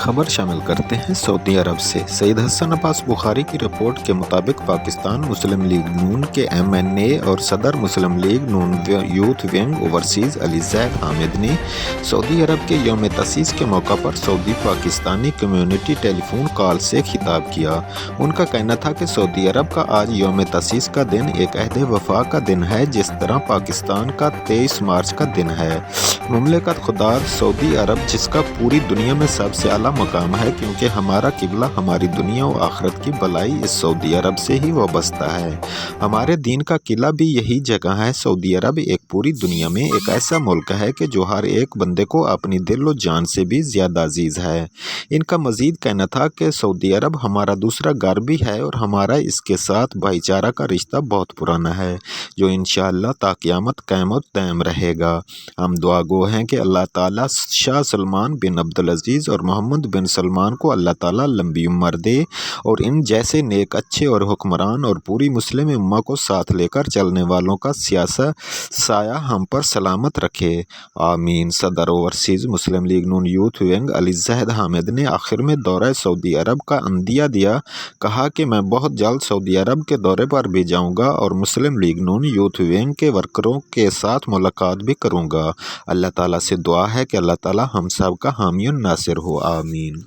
خبر شامل کرتے ہیں سعودی عرب سے۔ سید حسن عباس بخاری کی رپورٹ کے مطابق پاکستان مسلم لیگ نون کے MNA اور صدر مسلم لیگ نون یوتھ ونگ اوورسیز علی زید حامد نے سعودی عرب کے یوم تاسیس کے موقع پر سعودی پاکستانی کمیونٹی ٹیلی فون کال سے خطاب کیا۔ ان کا کہنا تھا کہ سعودی عرب کا آج یوم تاسیس کا دن ایک عہد وفا کا دن ہے، جس طرح پاکستان کا 23 مارچ کا دن ہے۔ مملکت خدا سعودی عرب جس کا پوری دنیا میں سب سے اعلیٰ مقام ہے، کیونکہ ہمارا قبلہ ہماری دنیا و آخرت کی بھلائی اس سعودی عرب سے ہی وابستہ ہے۔ ہمارے دین کا قلعہ بھی یہی جگہ ہے۔ سعودی عرب ایک پوری دنیا میں ایک ایسا ملک ہے کہ جو ہر ایک بندے کو اپنی دل و جان سے بھی زیادہ عزیز ہے۔ ان کا مزید کہنا تھا کہ سعودی عرب ہمارا دوسرا گھر بھی ہے اور ہمارا اس کے ساتھ بھائی چارہ کا رشتہ بہت پرانا ہے، جو انشاءاللہ تا قیامت قائم و دائم رہے گا۔ ہم دعا گو ہیں کہ اللہ تعالیٰ شاہ سلمان بن عبدالعزیز اور محمد بن سلمان کو اللہ تعالیٰ لمبی عمر دے اور ان جیسے نیک اچھے اور حکمران اور پوری مسلم امہ کو ساتھ لے کر چلنے والوں کا سایہ ہم پر سلامت رکھے، آمین۔ صدر اوورسیز مسلم لیگ نون یوتھ ونگ علی زید حامد نے آخر میں دورہ سعودی عرب کا عندیہ دیا، کہا کہ میں بہت جلد سعودی عرب کے دورے پر بھی جاؤں گا اور مسلم لیگ نون یوتھ ونگ کے ورکروں کے ساتھ ملاقات بھی کروں گا۔ اللہ تعالیٰ سے دعا ہے کہ اللہ تعالیٰ ہم سب کا حامی و ناصر ہو، آمین۔